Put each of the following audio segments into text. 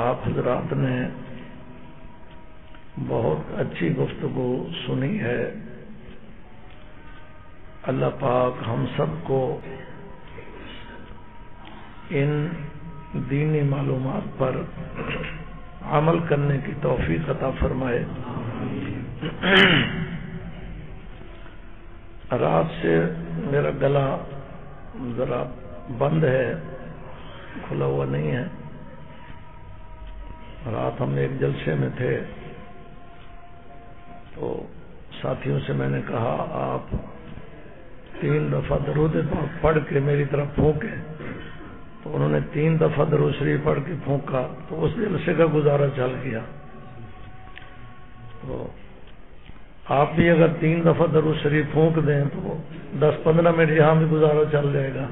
آپ حضرات نے بہت اچھی گفتگو سنی ہے. اللہ پاک ہم سب کو ان دینی معلومات پر عمل کرنے کی توفیق عطا فرمائے. رات سے میرا گلا ذرا بند ہے، کھلا ہوا نہیں ہے. رات ہم ایک جلسے میں تھے تو ساتھیوں سے میں نے کہا آپ 3 دفعہ درود پاک پڑھ کے میری طرف پھونکیں، تو انہوں نے 3 دفعہ درود شریف پڑھ کے پھونکا تو اس جلسے کا گزارا چل گیا. تو آپ بھی اگر 3 دفعہ درود شریف پھونک دیں تو 10-15 منٹ یہاں بھی گزارا چل جائے گا.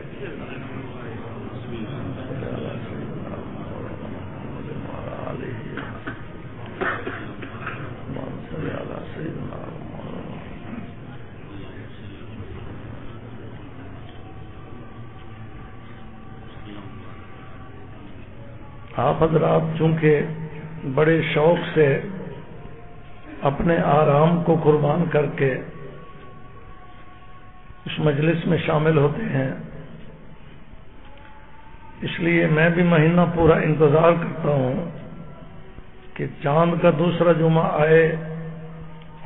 آپ حضرات چونکہ بڑے شوق سے اپنے آرام کو قربان کر کے اس مجلس میں شامل ہوتے ہیں، اس لیے میں بھی مہینہ پورا انتظار کرتا ہوں کہ چاند کا دوسرا جمعہ آئے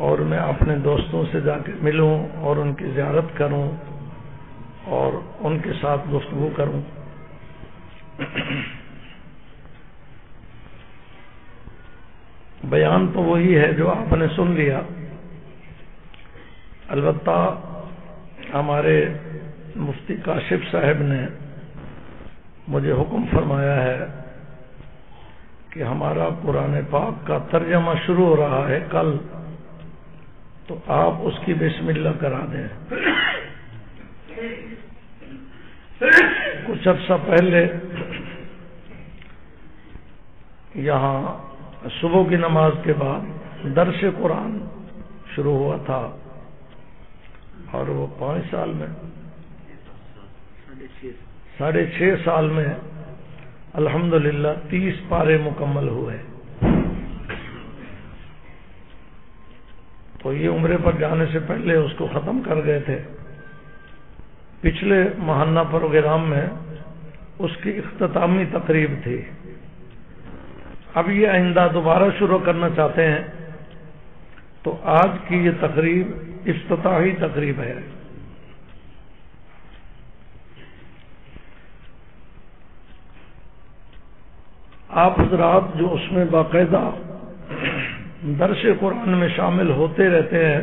اور میں اپنے دوستوں سے جا کے ملوں اور ان کی زیارت کروں اور ان کے ساتھ گفتگو کروں. بیان تو وہی ہے جو آپ نے سن لیا. البتہ ہمارے مفتی کاشف صاحب نے مجھے حکم فرمایا ہے کہ ہمارا قرآن پاک کا ترجمہ شروع ہو رہا ہے کل، تو آپ اس کی بسم اللہ کرا دیں. کچھ عرصہ پہلے یہاں صبح کی نماز کے بعد درس قرآن شروع ہوا تھا اور وہ 5 سال میں 6.5 سال میں الحمدللہ 30 پارے مکمل ہوئے. تو یہ عمرے پر جانے سے پہلے اس کو ختم کر گئے تھے. پچھلے ماہانہ پروگرام میں اس کی اختتامی تقریب تھی. اب یہ آئندہ دوبارہ شروع کرنا چاہتے ہیں تو آج کی یہ تقریب افتتاحی تقریب ہے. آپ حضرات جو اس میں باقاعدہ درس قرآن میں شامل ہوتے رہتے ہیں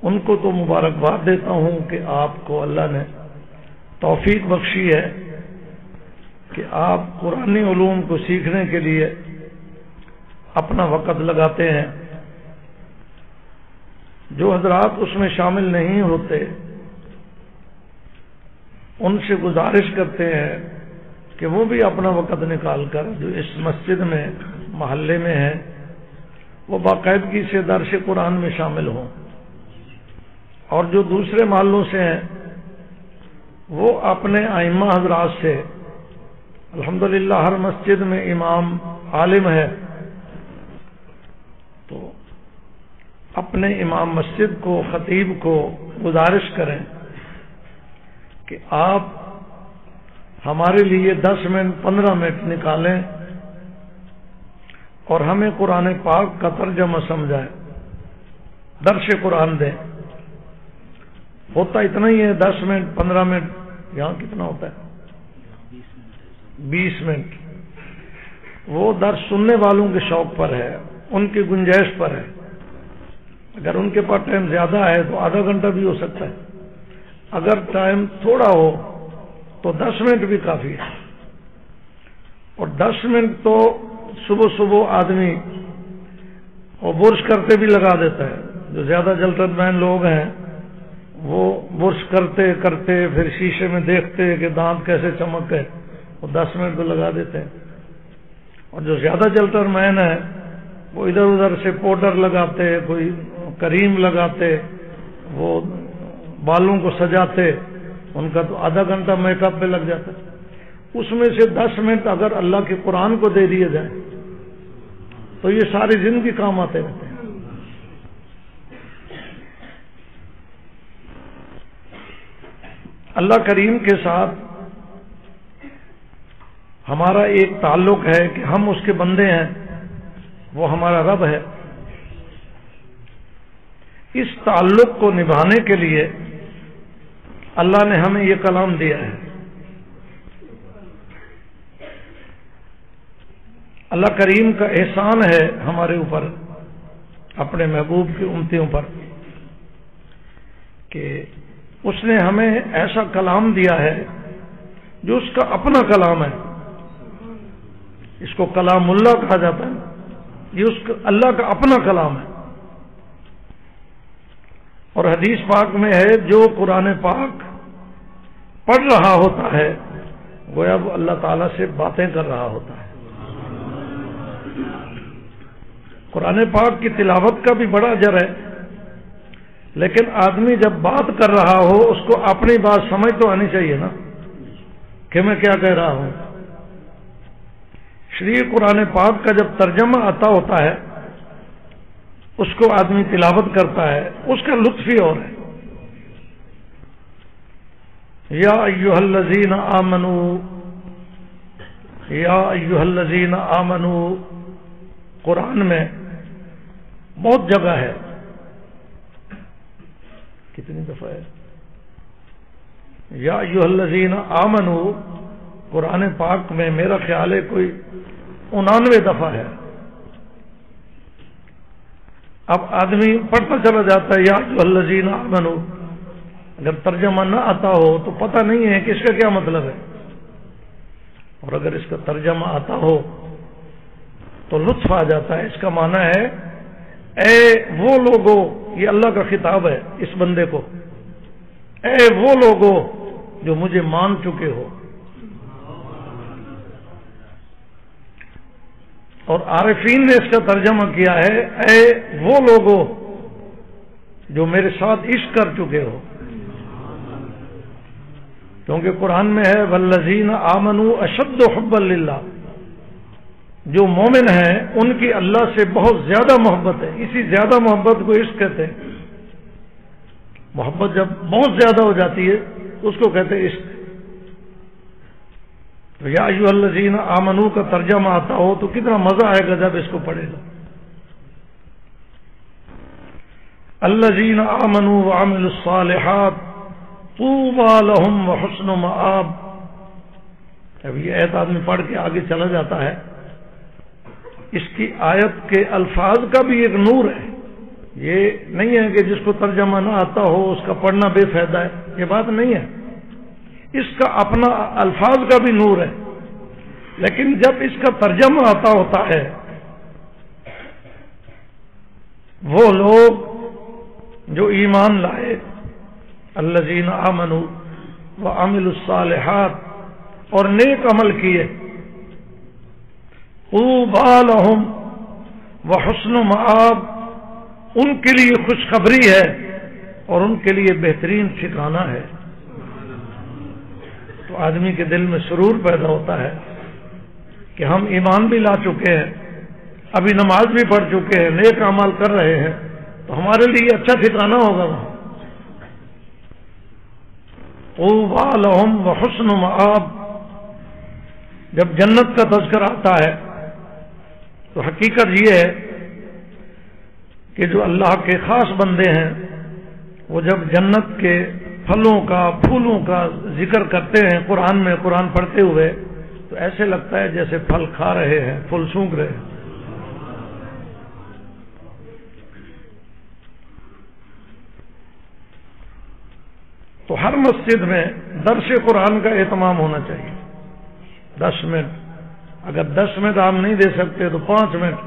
ان کو تو مبارکباد دیتا ہوں کہ آپ کو اللہ نے توفیق بخشی ہے کہ آپ قرآنی علوم کو سیکھنے کے لیے اپنا وقت لگاتے ہیں. جو حضرات اس میں شامل نہیں ہوتے ان سے گزارش کرتے ہیں کہ وہ بھی اپنا وقت نکال کر جو اس مسجد میں محلے میں ہیں وہ باقاعدگی سے درس قرآن میں شامل ہوں، اور جو دوسرے محلوں سے ہیں وہ اپنے ائمہ حضرات سے، الحمدللہ ہر مسجد میں امام عالم ہے، تو اپنے امام مسجد کو خطیب کو گزارش کریں کہ آپ ہمارے لیے 10 منٹ 15 منٹ نکالیں اور ہمیں قرآن پاک کا ترجمہ سمجھائیں، درس قرآن دیں. ہوتا اتنا ہی ہے 10 منٹ 15 منٹ. یہاں کتنا ہوتا ہے 20 منٹ. وہ درس سننے والوں کے شوق پر ہے، ان کی گنجائش پر ہے. اگر ان کے پاس ٹائم زیادہ ہے تو آدھا گھنٹہ بھی ہو سکتا ہے، اگر ٹائم تھوڑا ہو تو 10 منٹ بھی کافی ہے. اور 10 منٹ تو صبح صبح آدمی اور برش کرتے بھی لگا دیتا ہے. جو زیادہ جلد مین لوگ ہیں وہ برش کرتے کرتے پھر شیشے میں دیکھتے کہ دانت کیسے چمک گئے، وہ 10 منٹ تو لگا دیتے ہیں. اور جو زیادہ جلتر مین ہے وہ ادھر ادھر سے پاؤڈر لگاتے، کوئی کریم لگاتے، وہ بالوں کو سجاتے، ان کا تو آدھا گھنٹہ میک اپ پہ لگ جاتا ہے. اس میں سے 10 منٹ اگر اللہ کے قرآن کو دے دیے جائیں تو یہ ساری زندگی کام آتے رہتے ہیں۔ اللہ کریم کے ساتھ ہمارا ایک تعلق ہے کہ ہم اس کے بندے ہیں، وہ ہمارا رب ہے۔ اس تعلق کو نبھانے کے لیے اللہ نے ہمیں یہ کلام دیا ہے۔ اللہ کریم کا احسان ہے ہمارے اوپر، اپنے محبوب کی امتیوں پر، کہ اس نے ہمیں ایسا کلام دیا ہے جو اس کا اپنا کلام ہے۔ اس کو کلام اللہ کہا جاتا ہے، یہ اس کا اللہ کا اپنا کلام ہے۔ اور حدیث پاک میں ہے جو قرآن پاک پڑھ رہا ہوتا ہے گویا وہ اللہ تعالیٰ سے باتیں کر رہا ہوتا ہے۔ قرآن پاک کی تلاوت کا بھی بڑا اجر ہے، لیکن آدمی جب بات کر رہا ہو اس کو اپنی بات سمجھ تو آنی چاہیے نا کہ میں کیا کہہ رہا ہوں۔ شریع قرآن پاک کا جب ترجمہ آتا ہوتا ہے اس کو آدمی تلاوت کرتا ہے، اس کا لطف ہی اور ہے۔ یا ایھا الذین آمنوا، یا ایھا الذین آمنوا قرآن میں بہت جگہ ہے، کتنی دفعہ ہے؟ یا ایھا الذین آمنوا قرآن پاک میں میرا خیال ہے کوئی 99 دفعہ ہے۔ اب آدمی پڑھتا چلا جاتا ہے یا ایھا الذین آمنوا، اگر ترجمہ نہ آتا ہو تو پتہ نہیں ہے کہ اس کا کیا مطلب ہے، اور اگر اس کا ترجمہ آتا ہو تو لطف آ جاتا ہے۔ اس کا معنی ہے اے وہ لوگوں، یہ اللہ کا خطاب ہے اس بندے کو، اے وہ لوگوں جو مجھے مان چکے ہو۔ اور عارفین نے اس کا ترجمہ کیا ہے اے وہ لوگوں جو میرے ساتھ عشق کر چکے ہو، کیونکہ قرآن میں ہے والذین آمنوا اشد حبا للہ، جو مومن ہیں ان کی اللہ سے بہت زیادہ محبت ہے۔ اسی زیادہ محبت کو عشق کہتے ہیں۔ محبت جب بہت زیادہ ہو جاتی ہے تو اس کو کہتے ہیں عشق۔ تو یا ایھا الذین آمنوا کا ترجمہ آتا ہو تو کتنا مزہ آئے گا جب اس کو پڑھے گا۔ الذین آمنوا وعملوا الصالحات طوبی لہم وحسن مآب۔ اب یہ آیت آدمی پڑھ کے آگے چلا جاتا ہے، اس کی آیت کے الفاظ کا بھی ایک نور ہے۔ یہ نہیں ہے کہ جس کو ترجمہ نہ آتا ہو اس کا پڑھنا بے فائدہ ہے، یہ بات نہیں ہے۔ اس کا اپنا الفاظ کا بھی نور ہے، لیکن جب اس کا ترجمہ آتا ہوتا ہے وہ لوگ جو ایمان لائے، الذین آمنوا وعملوا الصالحات، اور نیک عمل کیے، طوبی لہم وحسن مآب، ان کے لیے خوشخبری ہے اور ان کے لیے بہترین ٹھکانہ ہے۔ تو آدمی کے دل میں سرور پیدا ہوتا ہے کہ ہم ایمان بھی لا چکے ہیں، ابھی نماز بھی پڑھ چکے ہیں، نیک اعمال کر رہے ہیں، تو ہمارے لیے اچھا ٹھکانہ ہوگا وہاں۔ طوبی لہم وحسن مآب، جب جنت کا تذکرہ آتا ہے تو حقیقت یہ ہے کہ جو اللہ کے خاص بندے ہیں وہ جب جنت کے پھلوں کا پھولوں کا ذکر کرتے ہیں قرآن میں، قرآن پڑھتے ہوئے، تو ایسے لگتا ہے جیسے پھل کھا رہے ہیں، پھول سونگھ رہے ہیں۔ تو ہر مسجد میں درس قرآن کا اہتمام ہونا چاہیے۔ 10 منٹ، اگر 10 منٹ آپ نہیں دے سکتے تو 5 منٹ۔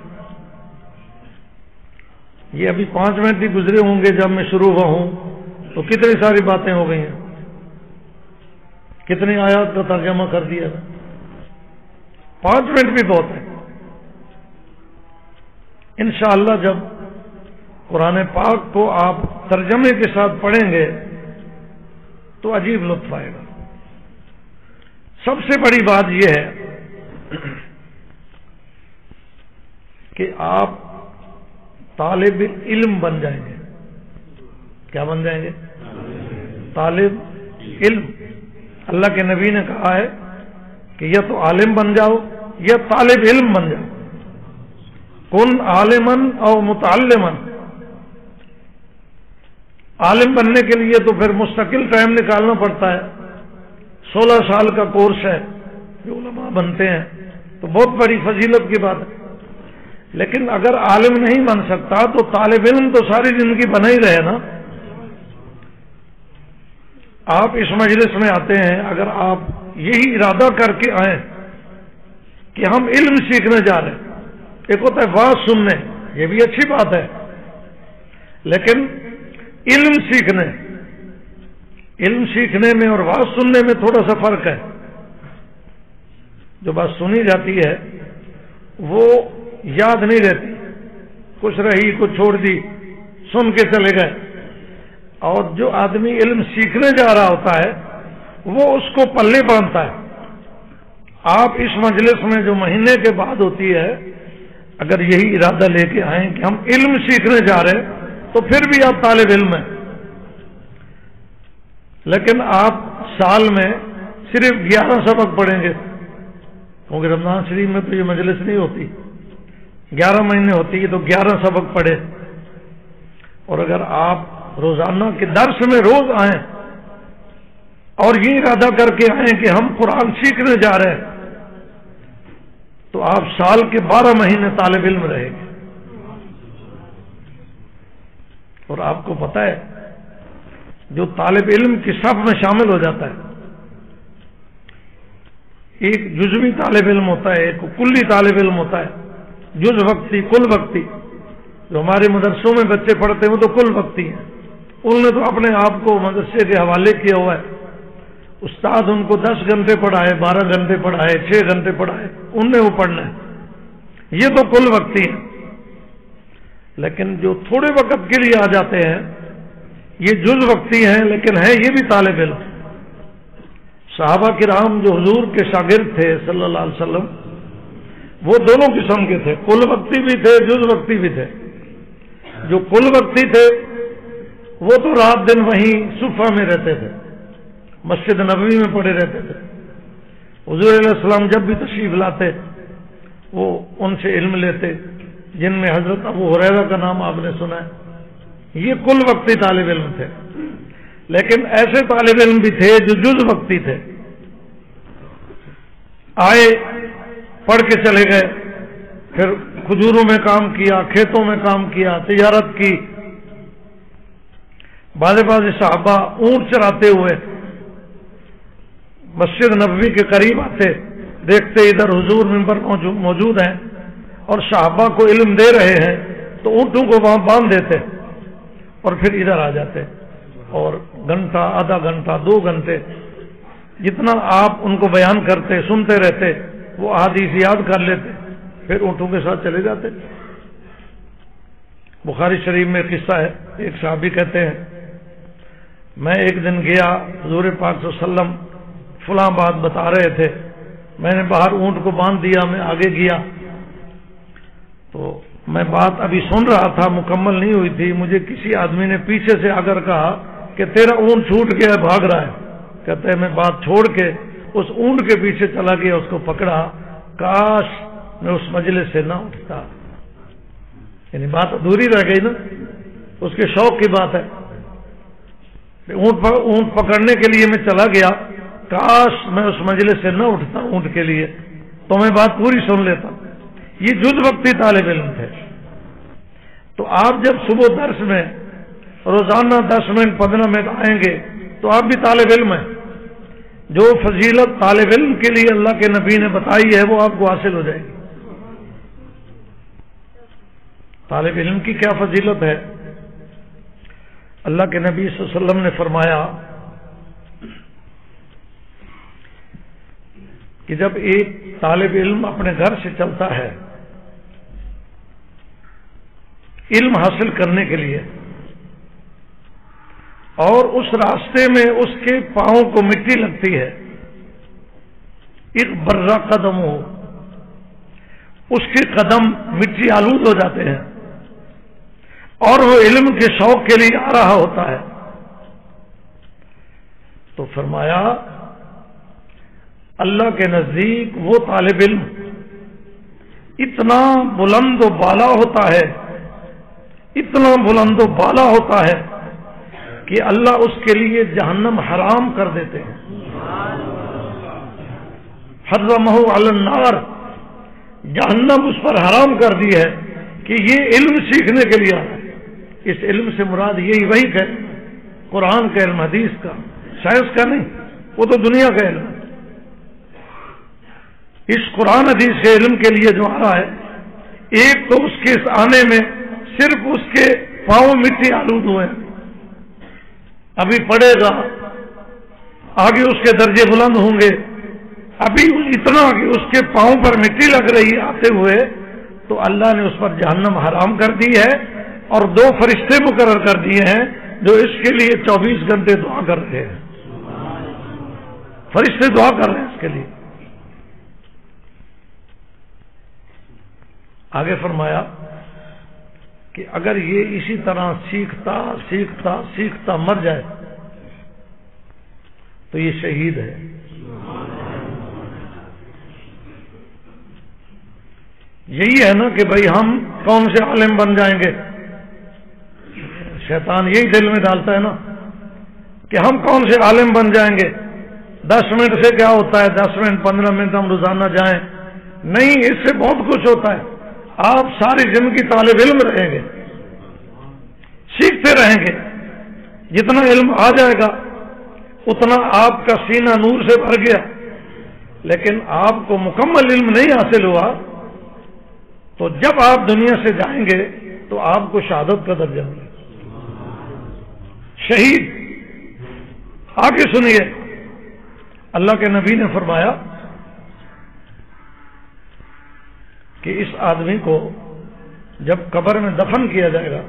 یہ ابھی 5 منٹ ہی گزرے ہوں گے جب میں شروع ہوا ہوں، تو کتنی ساری باتیں ہو گئی ہیں، کتنی آیات کا ترجمہ کر دیا۔ 5 منٹ بھی بہت ہے۔ انشاءاللہ جب قرآن پاک کو آپ ترجمے کے ساتھ پڑھیں گے تو عجیب لطف آئے گا۔ سب سے بڑی بات یہ ہے کہ آپ طالب علم بن جائیں گے. کیا بن جائیں گے؟ طالب علم. اللہ کے نبی نے کہا ہے کہ یا تو عالم بن جاؤ یا طالب علم بن جاؤ. کن عالمن او متعلمن. عالم بننے کے لیے تو پھر مستقل ٹائم نکالنا پڑتا ہے. 16 سال کا کورس ہے جو علماء بنتے ہیں، تو بہت بڑی فضیلت کی بات ہے. لیکن اگر عالم نہیں بن سکتا تو طالب علم تو ساری زندگی بنا ہی رہے نا. آپ اس مجلس میں آتے ہیں، اگر آپ یہی ارادہ کر کے آئیں کہ ہم علم سیکھنے جا رہے ہیں. ایک ہوتا ہے بات سننے، یہ بھی اچھی بات ہے، لیکن علم سیکھنے میں اور بات سننے میں تھوڑا سا فرق ہے. جو بات سنی جاتی ہے وہ یاد نہیں رہتی، کچھ رہی کچھ چھوڑ دی، سن کے چلے گئے. اور جو آدمی علم سیکھنے جا رہا ہوتا ہے وہ اس کو پلے باندھتا ہے. آپ اس مجلس میں جو مہینے کے بعد ہوتی ہے، اگر یہی ارادہ لے کے آئیں کہ ہم علم سیکھنے جا رہے ہیں تو پھر بھی آپ طالب علم ہیں. لیکن آپ سال میں صرف 11 سبق پڑھیں گے، کیونکہ رمضان شریف میں تو یہ مجلس نہیں ہوتی، 11 مہینے ہوتی ہے تو 11 سبق پڑھے. اور اگر آپ روزانہ کے درس میں روز آئیں اور یہ ارادہ کر کے آئیں کہ ہم قرآن سیکھنے جا رہے ہیں، تو آپ سال کے 12 مہینے طالب علم رہیں گے. اور آپ کو پتہ ہے جو طالب علم کی صف میں شامل ہو جاتا ہے، ایک جزوی طالب علم ہوتا ہے، ایک کلی طالب علم ہوتا ہے. جز وقتی، کل وقتی. جو ہمارے مدرسوں میں بچے پڑھتے ہیں وہ تو کل وقتی ہیں، انہوں نے تو اپنے آپ کو مدرسے کے حوالے کیا ہوا ہے. استاد ان کو 10 گھنٹے پڑھائے، 12 گھنٹے پڑھائے، 6 گھنٹے پڑھائے، ان نے وہ پڑھنا ہے. یہ تو کل وقتی ہے. لیکن جو تھوڑے وقت کے لیے آ جاتے ہیں یہ جز وقتی ہیں، لیکن ہے یہ بھی طالب علم. صحابہ کرام جو حضور کے شاگرد تھے صلی اللہ علیہ وسلم، وہ دونوں قسم کے تھے، کل وقتی بھی تھے، جز وقتی بھی تھے. جو کل وقتی تھے وہ تو رات دن وہیں صفہ میں رہتے تھے، مسجد نبوی میں پڑے رہتے تھے. حضور علیہ السلام جب بھی تشریف لاتے وہ ان سے علم لیتے، جن میں حضرت ابو ہریرہ کا نام آپ نے سنا ہے. یہ کل وقتی طالب علم تھے. لیکن ایسے طالب علم بھی تھے جو جز وقتی تھے. آئے، پڑھ کے چلے گئے، پھر کھجوروں میں کام کیا، کھیتوں میں کام کیا، تجارت کی. بعض صحابہ اونٹ چراتے ہوئے مسجد نبوی کے قریب آتے، دیکھتے ادھر حضور منبر موجود ہیں اور صحابہ کو علم دے رہے ہیں، تو اونٹوں کو وہاں باندھ دیتے اور پھر ادھر آ جاتے. اور گھنٹہ، آدھا گھنٹہ، 2 گھنٹے جتنا آپ ان کو بیان کرتے، سنتے رہتے، وہ احادیث یاد کر لیتے، پھر اونٹوں کے ساتھ چلے جاتے. بخاری شریف میں قصہ ہے، ایک صحابی کہتے ہیں میں ایک دن گیا، حضور پاک صلی اللہ علیہ وسلم فلاں بات بتا رہے تھے، میں نے باہر اونٹ کو باندھ دیا، میں آگے گیا تو میں بات ابھی سن رہا تھا، مکمل نہیں ہوئی تھی. مجھے کسی آدمی نے پیچھے سے اگر کہا کہ تیرا اونٹ چھوٹ گیا، بھاگ رہا ہے. کہتے ہیں میں بات چھوڑ کے اس اونٹ کے پیچھے چلا گیا، اس کو پکڑا، کاش میں اس مجلس سے نہ اٹھتا. یعنی بات ادھوری رہ گئی نا، اس کے شوق کی بات ہے. اونٹ پکڑنے کے لیے میں چلا گیا، کاش میں اس مجلس سے نہ اٹھتا اونٹ کے لیے تو میں بات پوری سن لیتا. یہ جز وقتی طالب علم تھے. تو آپ جب صبح درس میں روزانہ 10 منٹ 15 منٹ آئیں گے تو آپ بھی طالب علم ہیں. جو فضیلت طالب علم کے لیے اللہ کے نبی نے بتائی ہے وہ آپ کو حاصل ہو جائے گی. طالب علم کی کیا فضیلت ہے؟ اللہ کے نبی صلی اللہ علیہ وسلم نے فرمایا کہ جب ایک طالب علم اپنے گھر سے چلتا ہے علم حاصل کرنے کے لیے اور اس راستے میں اس کے پاؤں کو مٹی لگتی ہے اغبر قدم ہو، اس کے قدم مٹی آلود ہو جاتے ہیں اور وہ علم کے شوق کے لیے آ رہا ہوتا ہے. تو فرمایا اللہ کے نزدیک وہ طالب علم اتنا بلند و بالا ہوتا ہے، اتنا بلند و بالا ہوتا ہے کہ اللہ اس کے لیے جہنم حرام کر دیتے ہیں. حرمہ علی النار، جہنم اس پر حرام کر دی ہے کہ یہ علم سیکھنے کے لیے آیا. اس علم سے مراد یہی وہی ہے، قرآن کا علم، حدیث کا، سائنس کا نہیں، وہ تو دنیا کا علم ہے. اس قرآن حدیث کے علم کے لیے جو آ رہا ہے، ایک تو اس کے اس آنے میں صرف اس کے پاؤں مٹی آلود ہوئے، ابھی پڑھے گا، آگے اس کے درجے بلند ہوں گے. ابھی اتنا کہ اس کے پاؤں پر مٹی لگ رہی آتے ہوئے تو اللہ نے اس پر جہنم حرام کر دی ہے، اور 2 فرشتے مقرر کر دیے ہیں جو اس کے لیے 24 گھنٹے دعا کر رہے ہیں. فرشتے دعا کر رہے ہیں اس کے لیے. آگے فرمایا کہ اگر یہ اسی طرح سیکھتا سیکھتا سیکھتا مر جائے تو یہ شہید ہے. یہی ہے نا کہ بھئی ہم کون سے عالم بن جائیں گے، شیطان یہی دل میں ڈالتا ہے نا کہ ہم کون سے عالم بن جائیں گے. 10 منٹ سے کیا ہوتا ہے، 10 منٹ 15 منٹ ہم روزانہ جائیں، نہیں، اس سے بہت کچھ ہوتا ہے. آپ ساری زندگی طالب علم رہیں گے، سیکھتے رہیں گے. جتنا علم آ جائے گا اتنا آپ کا سینہ نور سے بھر گیا، لیکن آپ کو مکمل علم نہیں حاصل ہوا تو جب آپ دنیا سے جائیں گے تو آپ کو شہادت کا درجہ ملے گا، شہید. آگے سنیے، اللہ کے نبی نے فرمایا کہ اس آدمی کو جب قبر میں دفن کیا جائے گا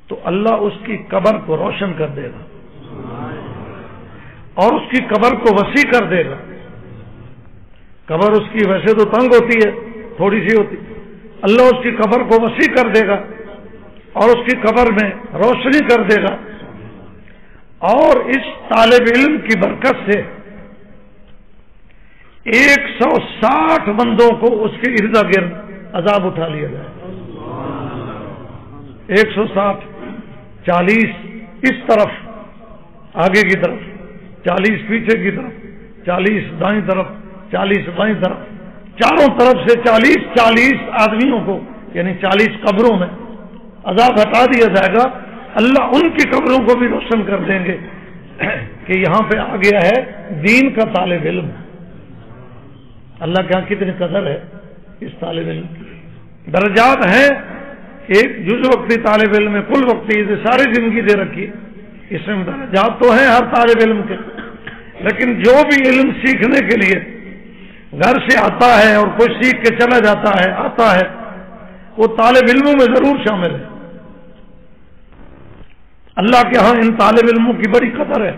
تو اللہ اس کی قبر کو روشن کر دے گا اور اس کی قبر کو وسیع کر دے گا. قبر اس کی ویسے تو تنگ ہوتی ہے، تھوڑی سی ہوتی، اللہ اس کی قبر کو وسیع کر دے گا اور اس کی قبر میں روشنی کر دے گا. اور اس طالب علم کی برکت سے 160 بندوں کو اس کے ارد گرد عذاب اٹھا لیا جائے. 160، 40 اس طرف آگے کی طرف، 40 پیچھے کی طرف، 40 دائیں طرف، 40 بائیں طرف، چاروں طرف سے 40 آدمیوں کو، یعنی 40 قبروں میں عذاب ہٹا دیا جائے گا. اللہ ان کی قبروں کو بھی روشن کر دیں گے کہ یہاں پہ آ گیا ہے دین کا طالب علم. اللہ کے یہاں کتنی قدر ہے اس طالب علم کی. درجات ہیں، ایک جز وقتی طالب علم میں کل وقتی سے ساری زندگی دے رکھی، اس میں درجات تو ہیں ہر طالب علم کے، لیکن جو بھی علم سیکھنے کے لیے گھر سے آتا ہے اور کوئی سیکھ کے چلا جاتا ہے، آتا ہے، وہ طالب علموں میں ضرور شامل ہے. اللہ کے ہاں ان طالب علموں کی بڑی قدر ہے.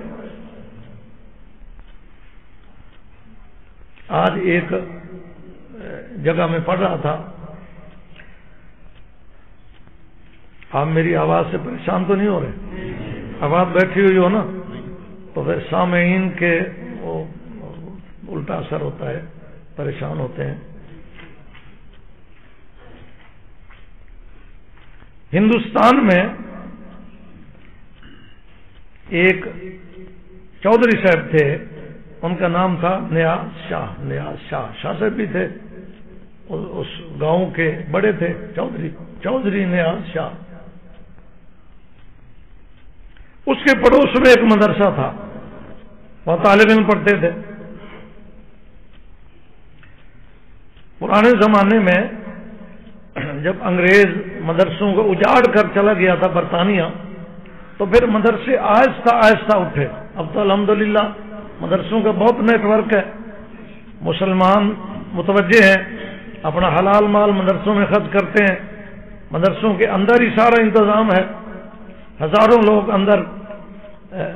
آج ایک جگہ میں پڑھ رہا تھا، آپ میری آواز سے پریشان تو نہیں ہو رہے؟ آواز بیٹھی ہوئی ہو نا تو پھر سامعین کے وہ الٹا اثر ہوتا ہے، پریشان ہوتے ہیں. ہندوستان میں ایک چودھری صاحب تھے، ان کا نام تھا نیاز شاہ صاحب بھی تھے، اس گاؤں کے بڑے تھے، چودھری نیاز شاہ. اس کے پڑوس میں ایک مدرسہ تھا، وہاں طالب علم پڑھتے تھے. پرانے زمانے میں جب انگریز مدرسوں کو اجاڑ کر چلا گیا تھا برطانیہ، تو پھر مدرسے آہستہ آہستہ اٹھے. اب تو الحمدللہ مدرسوں کا بہت نیٹ ورک ہے، مسلمان متوجہ ہیں، اپنا حلال مال مدرسوں میں خرچ کرتے ہیں، مدرسوں کے اندر ہی سارا انتظام ہے، ہزاروں لوگ اندر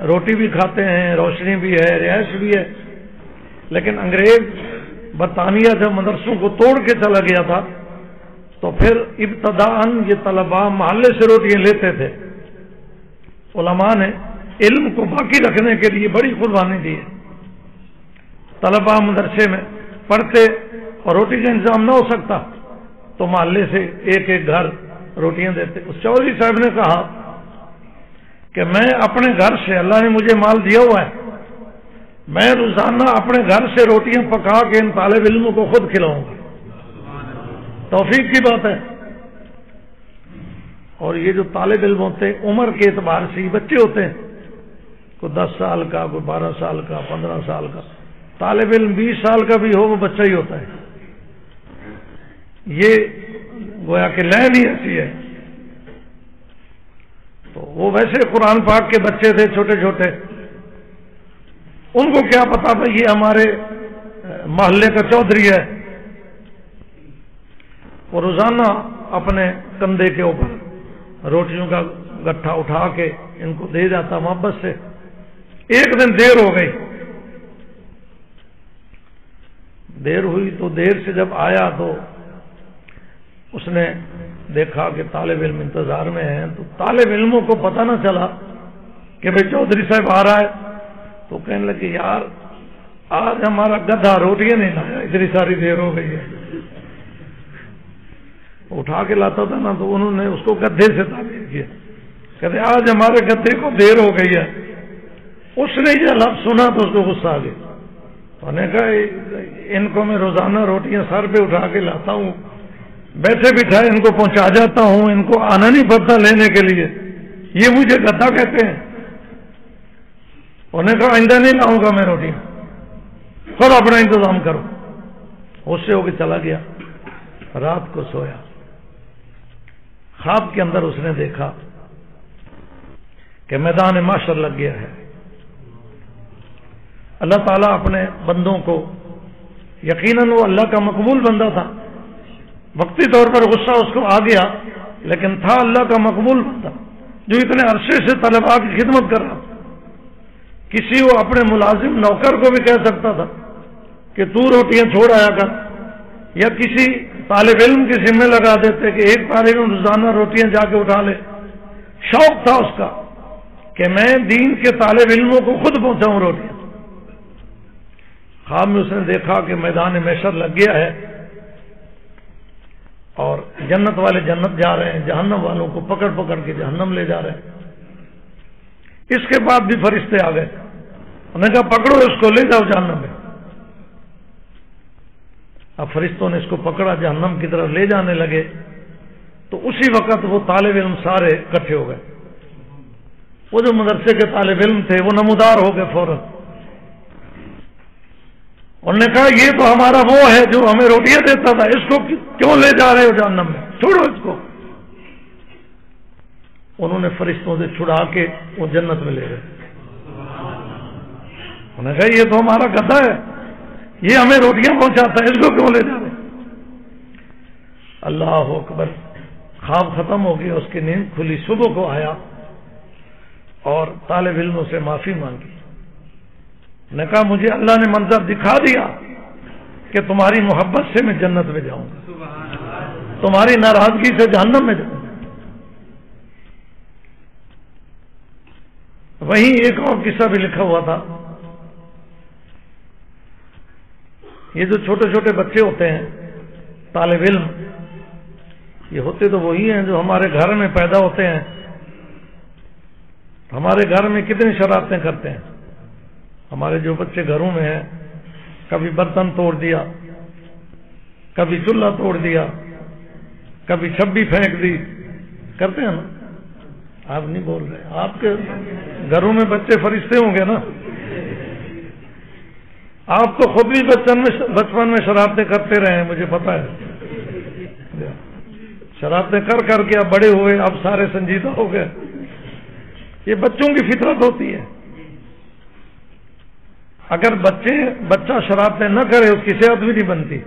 روٹی بھی کھاتے ہیں، روشنی بھی ہے، رہائش بھی ہے. لیکن انگریز برطانیہ جب مدرسوں کو توڑ کے چلا گیا تھا تو پھر ابتداءً یہ طلباء محلے سے روٹیاں لیتے تھے. علماء نے علم کو باقی رکھنے کے لیے بڑی قربانی دی ہے. طلباء مدرسے میں پڑھتے اور روٹی کا انتظام نہ ہو سکتا تو محلے سے ایک ایک گھر روٹیاں دیتے. اس چودھری صاحب نے کہا کہ میں اپنے گھر سے، اللہ نے مجھے مال دیا ہوا ہے، میں روزانہ اپنے گھر سے روٹیاں پکا کے ان طالب علموں کو خود کھلاؤں گا. توفیق کی بات ہے. اور یہ جو طالب علم ہوتے ہیں عمر کے اعتبار سے بچے ہوتے ہیں، کوئی 10 سال کا، کوئی 12 سال کا، 15 سال کا. طالب علم 20 سال کا بھی ہو وہ بچہ ہی ہوتا ہے. یہ گویا کہ لائن ہی ایسی ہے. تو وہ ویسے قرآن پاک کے بچے تھے چھوٹے چھوٹے، ان کو کیا پتا بھائی یہ ہمارے محلے کا چودھری ہے. وہ روزانہ اپنے کندھے کے اوپر روٹیوں کا گٹھا اٹھا کے ان کو دے جاتا محبت سے. ایک دن دیر ہو گئی، دیر ہوئی تو دیر سے جب آیا تو اس نے دیکھا کہ طالب علم انتظار میں ہیں. تو طالب علموں کو پتہ نہ چلا کہ بھئی چودھری صاحب آ رہا ہے. تو کہنے لگے یار آج ہمارا گدھا روٹیاں نہیں لایا، اتنی ساری دیر ہو گئی ہے. اٹھا کے لاتا تھا نا تو انہوں نے اس کو گدھے سے تعبیر کیا، کہتے آج ہمارے گدھے کو دیر ہو گئی ہے. اس نے یہ لفظ سنا تو اس کو غصہ آ گیا. تو نے کہا ان کو میں روزانہ روٹیاں سر پہ اٹھا کے لاتا ہوں، بیٹھے بٹھائے ان کو پہنچا جاتا ہوں، ان کو آنا نہیں پڑتا لینے کے لیے، یہ مجھے گدھا کہتے ہیں. انہوں نے کہا آئندہ نہیں لاؤں گا میں روٹیاں، خود اپنا انتظام کرو. اس سے ہو کے چلا گیا. رات کو سویا، خواب کے اندر اس نے دیکھا کہ میدان محشر لگ گیا ہے. اللہ تعالیٰ اپنے بندوں کو، یقیناً وہ اللہ کا مقبول بندہ تھا، وقتی طور پر غصہ اس کو آ گیا لیکن تھا اللہ کا مقبول بندہ جو اتنے عرصے سے طلباء کی خدمت کر رہا. کسی وہ اپنے ملازم نوکر کو بھی کہہ سکتا تھا کہ تو روٹیاں چھوڑ آیا کر، یا کسی طالب علم کے ذمہ لگا دیتے کہ ایک طالب علم روزانہ روٹیاں جا کے اٹھا لے. شوق تھا اس کا کہ میں دین کے طالب علموں کو خود پہنچاؤں روٹیاں. خواب میں اس نے دیکھا کہ میدان محشر لگ گیا ہے اور جنت والے جنت جا رہے ہیں، جہنم والوں کو پکڑ پکڑ کے جہنم لے جا رہے ہیں. اس کے بعد بھی فرشتے آ گئے، انہوں نے کہا پکڑو اس کو لے جاؤ جہنم میں. اب فرشتوں نے اس کو پکڑا، جہنم کی طرف لے جانے لگے. تو اسی وقت وہ طالب علم سارے اکٹھے ہو گئے. وہ جو مدرسے کے طالب علم تھے وہ نمودار ہو گئے فوراً. انہوں نے کہا یہ تو ہمارا وہ ہے جو ہمیں روٹیاں دیتا تھا، اس کو کیوں لے جا رہے ہو جہنم میں، چھوڑو اس کو. انہوں نے فرشتوں سے چھڑا کے وہ جنت میں لے گئے. انہوں نے کہا یہ تو ہمارا گدھا ہے، یہ ہمیں روٹیاں پہنچاتا ہے، اس کو کیوں لے جا رہے. اللہ اکبر. خواب ختم ہو گیا، اس کی نیند کھلی. صبح کو آیا اور طالب علموں سے معافی مانگی. نے کہا مجھے اللہ نے منظر دکھا دیا کہ تمہاری محبت سے میں جنت میں جاؤں گا، تمہاری ناراضگی سے جہنم میں جاؤں گا. وہیں ایک اور قصہ بھی لکھا ہوا تھا. یہ جو چھوٹے چھوٹے بچے ہوتے ہیں طالب علم، یہ ہوتے تو وہی ہیں جو ہمارے گھر میں پیدا ہوتے ہیں. ہمارے گھر میں کتنی شرارتیں کرتے ہیں. ہمارے جو بچے گھروں میں ہیں، کبھی برتن توڑ دیا، کبھی چولہا توڑ دیا، کبھی چھبی پھینک دی، کرتے ہیں نا. آپ نہیں بول رہے، آپ کے گھروں میں بچے فرشتے ہوں گے نا. آپ تو خود بھی بچپن میں شرارتیں کرتے رہے ہیں، مجھے پتا ہے. شرارتیں کر کر کے اب بڑے ہوئے، اب سارے سنجیدہ ہو گئے. یہ بچوں کی فطرت ہوتی ہے. اگر بچہ شرارتیں نہ کرے اس کی صحت بھی نہیں بنتی،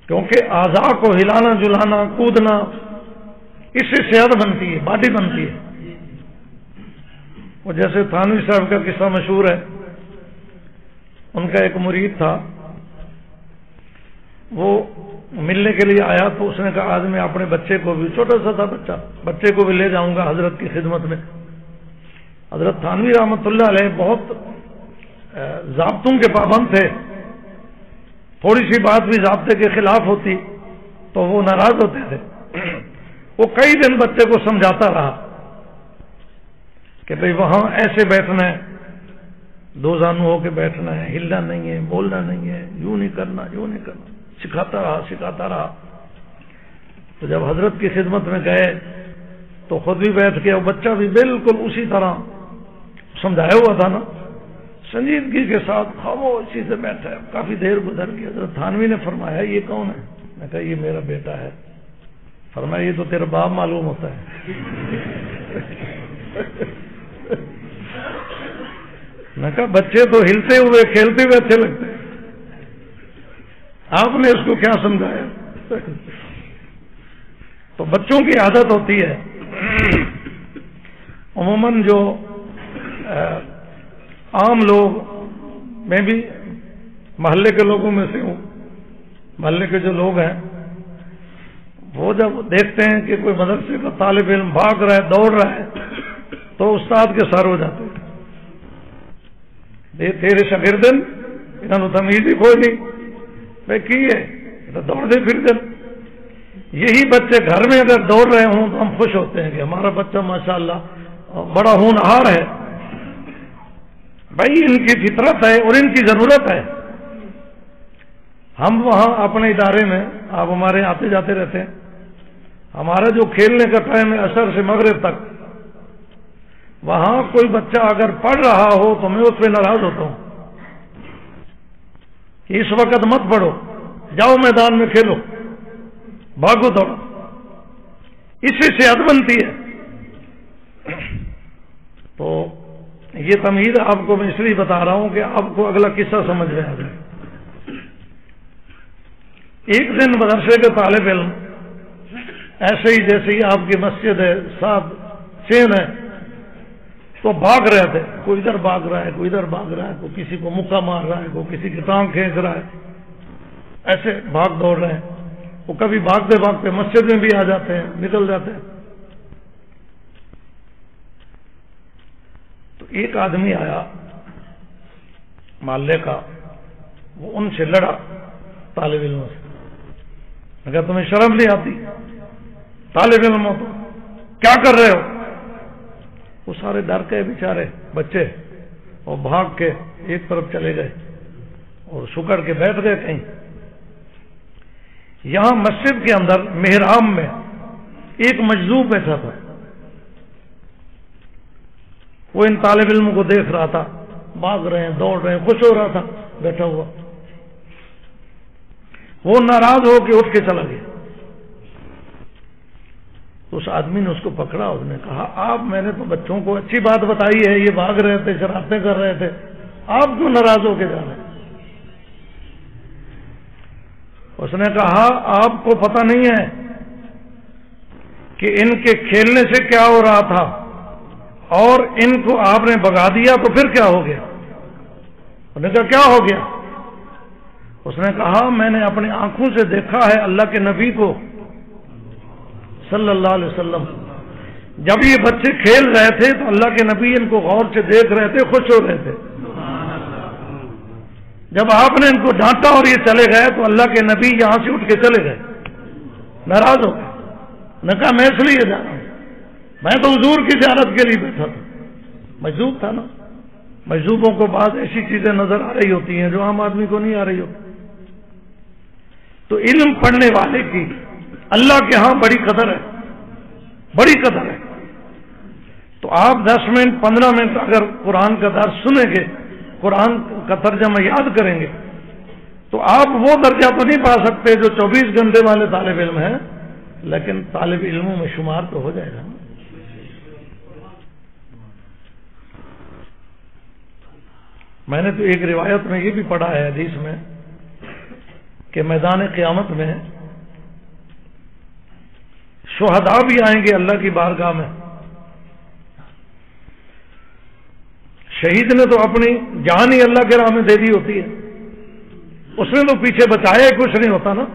کیونکہ اعضاء کو ہلانا جلانا کودنا اس سے صحت بنتی ہے، باڈی بنتی ہے. وہ جیسے تھانوی صاحب کا قصہ مشہور ہے، ان کا ایک مرید تھا، وہ ملنے کے لیے آیا تو اس نے کہا آج میں اپنے بچے کو بھی، چھوٹا سا تھا بچہ، بچے کو بھی لے جاؤں گا حضرت کی خدمت میں۔ حضرت تھانوی رحمۃ اللہ علیہ بہت ضابطوں کے پابند تھے، تھوڑی سی بات بھی ضابطے کے خلاف ہوتی تو وہ ناراض ہوتے تھے۔ وہ کئی دن بچے کو سمجھاتا رہا کہ بھئی وہاں ایسے بیٹھنا ہے، دو زانو ہو کے بیٹھنا ہے، ہلنا نہیں ہے، بولنا نہیں ہے، یوں نہیں کرنا، یوں نہیں کرنا، سکھاتا رہا۔ تو جب حضرت کی خدمت میں گئے تو خود بھی بیٹھ کے، اور بچہ بھی بالکل اسی طرح سمجھایا ہوا تھا نا، سنجیدگی کے ساتھ خاموشی سے بیٹھا ہے۔ کافی دیر گزر گئی، حضرت تھانوی نے فرمایا یہ کون ہے؟ میں کہا یہ میرا بیٹا ہے۔ فرمایا یہ تو تیرا باپ معلوم ہوتا ہے۔ میں کہا بچے تو ہلتے ہوئے کھیلتے ہوئے اچھے لگتے ہیں، آپ نے اس کو کیا سمجھایا؟ تو بچوں کی عادت ہوتی ہے عموماً جو عام لوگ، میں بھی محلے کے لوگوں میں سے ہوں، محلے کے جو لوگ ہیں وہ جب دیکھتے ہیں کہ کوئی مدرسے کا طالب علم بھاگ رہا ہے، دوڑ رہا ہے، تو استاد کے سر ہو جاتے ہیں، تیرے شاگردن انہوں نے تمیز ہی کوئی نہیں، میں کی ہے دوڑ دے پھر دن۔ یہی بچے گھر میں اگر دوڑ رہے ہوں تو ہم خوش ہوتے ہیں کہ ہمارا بچہ ماشاءاللہ بڑا ہونہار ہے۔ بھائی ان کی فطرت ہے اور ان کی ضرورت ہے۔ ہم وہاں اپنے ادارے میں، آپ ہمارے آتے جاتے رہتے ہیں، ہمارا جو کھیلنے کا ٹائم ہے عصر سے مغرب تک، وہاں کوئی بچہ اگر پڑھ رہا ہو تو میں اس پہ ناراض ہوتا ہوں کہ اس وقت مت پڑھو، جاؤ میدان میں کھیلو، بھاگو دوڑو، اس سے صحت بنتی ہے۔ تو یہ تمہید آپ کو میں اس لیے بتا رہا ہوں کہ آپ کو اگلا قصہ سمجھ میں آ جائے۔ ایک دن مدرسے کے طالب علم ایسے ہی جیسے ہی آپ کی مسجد ہے، ساتھ چین ہے، تو بھاگ رہے تھے، کوئی ادھر بھاگ رہا ہے، کوئی ادھر بھاگ رہا ہے، کوئی کسی کو مکہ مار رہا ہے، کوئی کسی کی ٹانگ کھینچ رہا ہے، ایسے بھاگ دوڑ رہے ہیں۔ وہ کبھی بھاگتے بھاگتے مسجد میں بھی آ جاتے ہیں، نکل جاتے ہیں۔ تو ایک آدمی آیا محلے کا، وہ ان سے لڑا طالب علموں سے۔ میں کہا تمہیں شرم نہیں آتی؟ طالب علم ہو تو کیا کر رہے ہو؟ وہ سارے ڈر کے بیچارے بچے اور بھاگ کے ایک طرف چلے گئے اور سکڑ کے بیٹھ گئے کہیں۔ یہاں مسجد کے اندر محراب میں ایک مجذوب بیٹھا تھا، وہ ان طالب علموں کو دیکھ رہا تھا، بھاگ رہے ہیں، دوڑ رہے ہیں، خوش ہو رہا تھا بیٹھا ہوا۔ وہ ناراض ہو کے اٹھ کے چلا گیا۔ اس آدمی نے اس کو پکڑا، اس نے کہا آپ، میں نے تو بچوں کو اچھی بات بتائی ہے، یہ بھاگ رہے تھے، شرارتیں کر رہے تھے، آپ کیوں ناراض ہو کے جا رہے ہیں؟ اس نے کہا آپ کو پتہ نہیں ہے کہ ان کے کھیلنے سے کیا ہو رہا تھا، اور ان کو آپ نے بھگا دیا تو پھر کیا ہو گیا؟ اس نے کہا کیا ہو گیا؟ اس نے کہا میں نے اپنی آنکھوں سے دیکھا ہے اللہ کے نبی کو صلی اللہ علیہ وسلم، جب یہ بچے کھیل رہے تھے تو اللہ کے نبی ان کو غور سے دیکھ رہے تھے، خوش ہو رہے تھے۔ جب آپ نے ان کو ڈانٹا اور یہ چلے گئے تو اللہ کے نبی یہاں سے اٹھ کے چلے گئے، ناراض ہو گئے۔ نے کہا میں اس لیے جا رہا ہوں، میں تو حضور کی زیارت کے لیے بیٹھا تھا۔ مجذوب تھا نا، مجذوبوں کو بعض ایسی چیزیں نظر آ رہی ہوتی ہیں جو عام آدمی کو نہیں آ رہی ہوتی۔ تو علم پڑھنے والے کی اللہ کے ہاں بڑی قدر ہے، بڑی قدر ہے۔ تو آپ 10 منٹ 15 منٹ اگر قرآن کا درس سنیں گے، قرآن کا ترجمہ یاد کریں گے، تو آپ وہ درجہ تو نہیں پا سکتے جو 24 گھنٹے والے طالب علم ہیں، لیکن طالب علموں میں شمار تو ہو جائے گا۔ میں نے تو ایک روایت میں یہ بھی پڑھا ہے حدیث میں کہ میدان قیامت میں شہداء بھی آئیں گے اللہ کی بارگاہ میں۔ شہید نے تو اپنی جان ہی اللہ کے راہ میں دے دی ہوتی ہے، اس نے تو پیچھے بچایا ہی کچھ نہیں ہوتا نا۔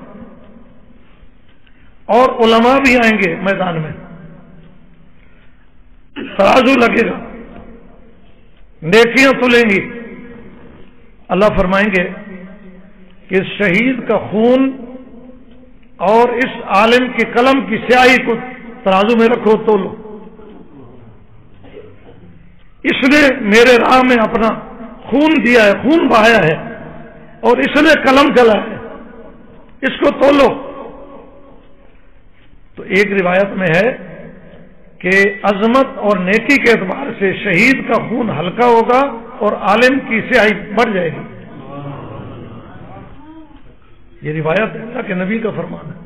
اور علماء بھی آئیں گے میدان میں، ترازو لگے گا، نیکیاں تلیں گی۔ اللہ فرمائیں گے کہ اس شہید کا خون اور اس عالم کی قلم کی سیاہی کو ترازو میں رکھو، تولو۔ اس نے میرے راہ میں اپنا خون دیا ہے، خون بہایا ہے، اور اس نے قلم چلا ہے، اس کو تولو۔ تو ایک روایت میں ہے کہ عظمت اور نیکی کے اعتبار سے شہید کا خون ہلکا ہوگا اور عالم کی سیاہی بڑھ جائے گی۔ یہ روایت اللہ کے نبی کا فرمان ہے،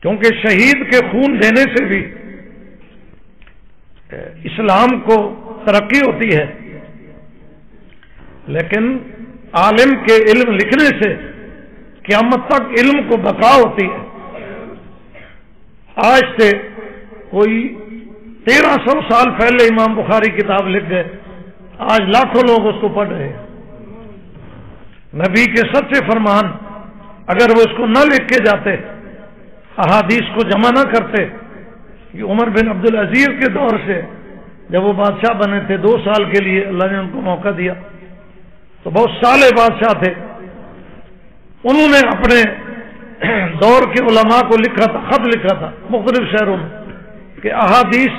کیونکہ شہید کے خون دینے سے بھی اسلام کو ترقی ہوتی ہے، لیکن عالم کے علم لکھنے سے قیامت تک علم کو بقا ہوتی ہے۔ آج سے کوئی 1300 سال پہلے امام بخاری کتاب لکھ گئے، آج لاکھوں لوگ اس کو پڑھ رہے ہیں۔ نبی کے سچے فرمان اگر وہ اس کو نہ لکھ کے جاتے، احادیث کو جمع نہ کرتے، یہ عمر بن عبدالعزیز کے دور سے جب وہ بادشاہ بنے تھے 2 سال کے لیے اللہ نے ان کو موقع دیا، تو بہت صالح بادشاہ تھے، انہوں نے اپنے دور کے علماء کو لکھا تھا، خط لکھا تھا مختلف شہروں میں کہ احادیث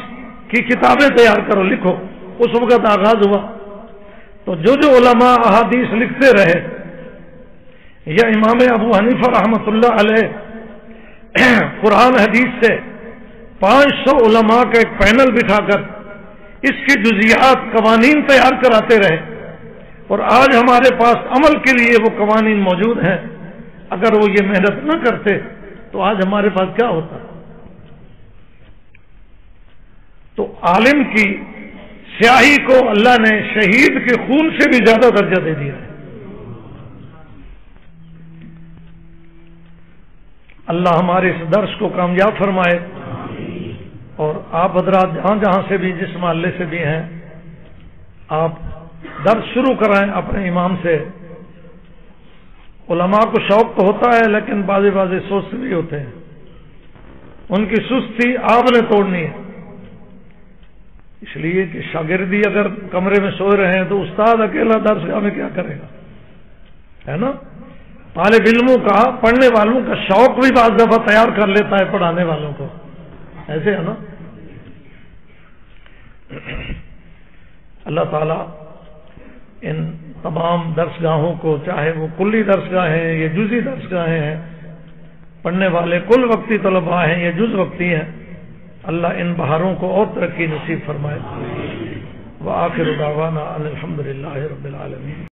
کی کتابیں تیار کرو، لکھو۔ اس وقت آغاز ہوا تو جو علماء احادیث لکھتے رہے، یا امام ابو حنیفہ رحمۃ اللہ علیہ قرآن حدیث سے 500 علماء کا ایک پینل بٹھا کر اس کی جزیات قوانین تیار کراتے رہے، اور آج ہمارے پاس عمل کے لیے وہ قوانین موجود ہیں۔ اگر وہ یہ محنت نہ کرتے تو آج ہمارے پاس کیا ہوتا؟ تو عالم کی سیاہی کو اللہ نے شہید کے خون سے بھی زیادہ درجہ دے دیا ہے۔ اللہ ہمارے اس درس کو کامیاب فرمائے، اور آپ حضرات جہاں جہاں سے بھی، جس محلے سے بھی ہیں، آپ درس شروع کرائیں اپنے امام سے۔ علماء کو شوق تو ہوتا ہے، لیکن بعض سست بھی ہوتے ہیں، ان کی سستی آپ نے توڑنی ہے۔ اس لیے کہ شاگردی اگر کمرے میں سوئے رہے ہیں تو استاد اکیلا درس گاہ میں کیا کرے گا، ہے نا؟ طالب علموں کا، پڑھنے والوں کا شوق بھی بعض دفعہ تیار کر لیتا ہے پڑھانے والوں کو، ایسے ہے نا؟ اللہ تعالیٰ ان تمام درس گاہوں کو، چاہے وہ کلی درس گاہیں ہیں یا جزی درس گاہیں ہیں، پڑھنے والے کل وقتی طلباء ہیں یا جز وقتی ہیں، اللہ ان بہاروں کو اور ترقی نصیب فرمائے۔ وآخر دعوانا ان الحمد للہ رب العالمین۔